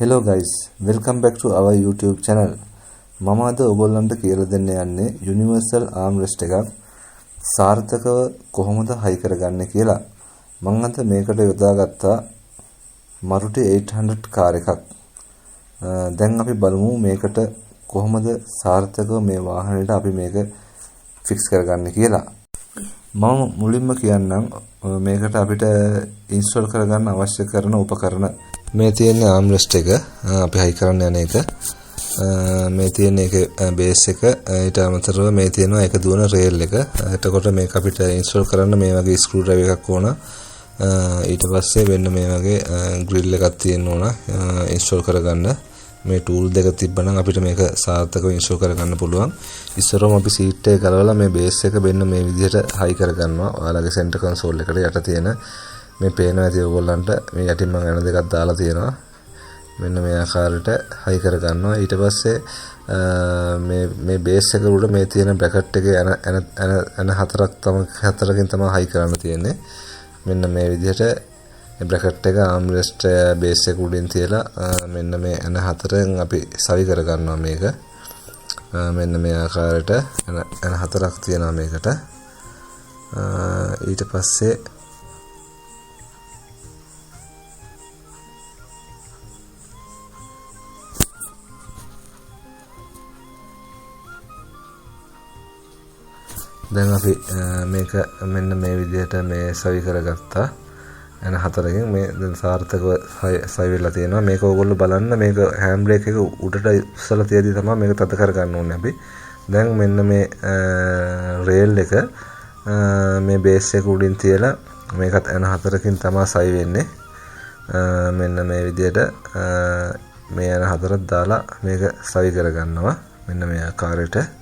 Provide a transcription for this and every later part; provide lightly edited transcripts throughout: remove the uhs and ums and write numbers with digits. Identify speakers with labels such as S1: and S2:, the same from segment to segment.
S1: Hello guys, welcome back to our YouTube channel. මම අද ඔයගොල්ලන්ට කියලා දෙන්න යන්නේ Universal Armrest එකක් සාර්ථකව කොහොමද හයි කරගන්නේ කියලා. මම අද මේකට යොදාගත්තා Maruti 800 කාර් එකක්. දැන් අපි බලමු මේකට කොහොමද සාර්ථකව මේ වාහනේට අපි මේක ෆික්ස් කරගන්නේ කියලා. මම මුලින්ම කියන්නම් මේකට අපිට ඉන්ස්ටෝල් කරගන්න අවශ්‍ය කරන උපකරණ මේ තියෙන ආම්රෙස්ට් එක අපි හයි කරන්න යන එක මේ තියෙන එක බේස් එක ඊට අමතරව මේ තියෙනවා එක දුවන රේල් එක. එතකොට මේක අපිට ඉන්ස්ටෝල් කරන්න මේ වගේ ස්ක්‍රූ ඩ්‍රයිවර් එකක් ඕන. ඊට පස්සේ වෙන්න මේ වගේ ග්‍රිල් එකක් තියෙන්න ඕන ඉන්ස්ටෝල් කරගන්න. මේ ටූල් දෙක තිබ්බනම් අපිට මේක සාර්ථකව ඉන්ස්ටෝල් කරගන්න පුළුවන්. ඉස්සරම අපි සීට් එක ගලවලා මේ බේස් එක වෙන්න මේ විදිහට හයි කරගන්නවා. ඔයාලගේ සෙන්ටර් කන්සෝල් එකට යට තියෙන මේ පේනවා ඇති ඔයගොල්ලන්ට මේ යටින් මම යන දෙකක් දාලා තියෙනවා. මෙන්න මේ ආකාරයට හයි කරගන්නවා. ඊට පස්සේ මේ බේස් එක උඩ මේ තියෙන බ්‍රැකට් එකේ එන හතරකින් තමයි හයි කරන්න තියෙන්නේ. මෙන්න මේ විදිහට බ්‍රැකට් එක ආම්රෙස්ට් බේස් එක උඩින් තියලා මෙන්න මේ එන හතරෙන් අපි සවි කරගන්නවා මේක. මෙන්න මේ ආකාරයට එන හතරක් තියෙනවා මේකට. ඊට පස්සේ දැන් අපි මේක මෙන්න මේ විදිහට මේ සවි කරගත්තා. එන හතරකින් මේ දැන් සාර්ථකව සවි වෙලා තියෙනවා. මේක ඕගොල්ලෝ බලන්න මේක හෑන්ඩ් බ්‍රේක් එක උඩට ඉස්සලා තියදී තමයි මේක තද කරගන්න ඕනේ අපි. දැන් මෙන්න මේ රේල් එක මේ බේස් එක උඩින් තියලා මේකත් එන හතරකින් තමයි සවි වෙන්නේ. මෙන්න මේ විදිහට මේ එන හතරක් දාලා මේක සවි කරගන්නවා. මෙන්න මේ ආකාරයට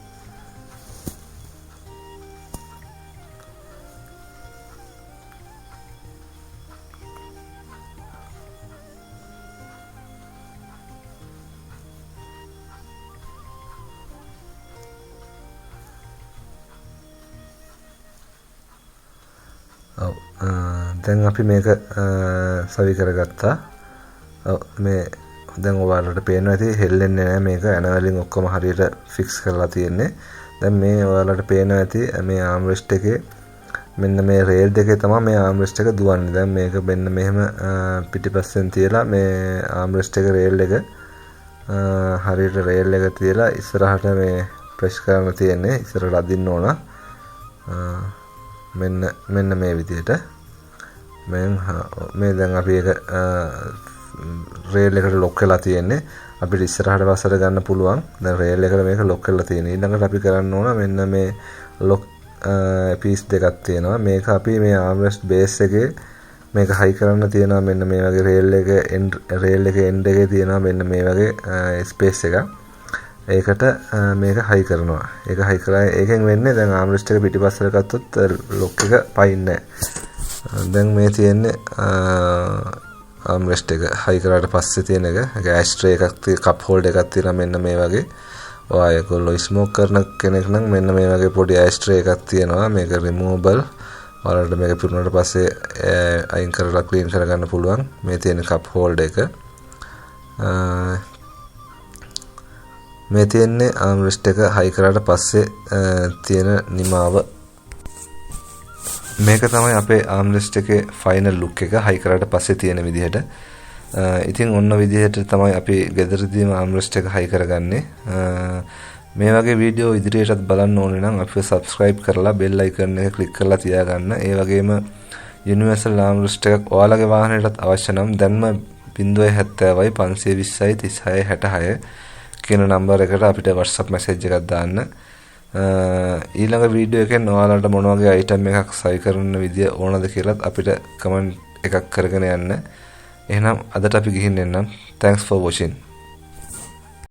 S1: දැන් අපි මේක සවි කරගත්තා. මේ දැන් ඔයාලට පේනවා ඇති හෙල්ලෙන්නේ නැහැ මේක. ඇන වලින් ඔක්කොම හරියට ෆික්ස් කරලා තියෙන්නේ. දැන් මේ ඔයාලට පේනවා ඇති මේ ආම්රෙස්ට් එකේ මෙන්න මේ රේල් දෙකේ තමයි මේ ආම්රෙස්ට් එක දුවන්නේ. දැන් මේක මෙන්න මෙහෙම පිටිපස්සෙන් තියලා මේ ආම්රෙස්ට් එක රේල් එක හරියට රේල් එක තියලා ඉස්සරහට මේ ප්‍රෙස් කරන්න තියෙන්නේ. ඉස්සරහට අදින්න ඕන. මෙන්න මේ විදිහට මේ දැන් අපි ඒක රේල් එකට ලොක් කරලා තියෙන්නේ. අපිට ඉස්සරහට වසර ගන්න පුළුවන්. දැන් රේල් එකට මේක ලොක් කරලා තියෙනවා. ඊළඟට අපි කරන්න ඕන මෙන්න මේ ලොක් පීස් දෙකක් තියෙනවා. මේක අපි මේ ආම්රෙස්ට් බේස් එකේ මේක හයි කරන්න තියෙනවා. මෙන්න මේ වගේ රේල් එකේ එන්ඩ් එකේ තියෙනවා මෙන්න මේ වගේ ස්පේස් එකක්. ඒකට මේක හයි කරනවා. ඒක හයි කරලා ඒකෙන් වෙන්නේ දැන් ආම්රෙස්ට් එක පිටිපස්සට ගත්තොත් ලොක් එක පයින්නේ නැහැ. දැන් මේ තියෙන්නේ ආම්රෙස්ට් එක හයි කරාට පස්සේ තියෙන එක. ඒක ඇෂ්ට්‍රේ එකක් කප් හෝල්ඩර් එකක් තියෙනවා මෙන්න මේ වගේ. ඔයගොල්ලෝ ස්මෝක් කරන කෙනෙක් නම් මෙන්න මේ වගේ පොඩි ඇෂ්ට්‍රේ එකක් තියෙනවා. මේක රිමූවබල්. ඔයාලට මේක පිරුණාට පස්සේ අයින් කරලා ක්ලීන් කරගන්න පුළුවන්. මේ තියෙන කප් හෝල්ඩර් එක. මේ තියෙන්නේ ආම්රෙස්ට් එක හයි කරාට පස්සේ තියෙන නිමාව. මේක තමයි අපේ ආම්රෙස්ට් එකේ ෆයිනල් ලුක් එක හයි කරාට පස්සේ තියෙන විදිහට. ඉතින් ඔන්න විදිහට තමයි අපි ගෙදරදීම ආම්රෙස්ට් එක හයි කරගන්නේ. මේ වගේ වීඩියෝ ඉදිරියටත් බලන්න ඕනේ නම් අපිව subscribe කරලා bell icon එක click කරලා තියාගන්න. ඒ වගේම Universal Armrest එකක් ඔයාලගේ වාහනයටත් අවශ්‍ය නම් දැන්ම 070යි 520යි 36 66 කියන නම්බර් එකට අපිට WhatsApp message එකක් දාන්න. ඊළඟ වීඩියෝ එකෙන් ඔයාලට මොන වගේ item එකක් සවි කරන විදිය ඕනද කියලාත් අපිට comment එකක් කරගෙන යන්න. එහෙනම් අදට අපි ගිහින් එන්නම්. Thanks for watching.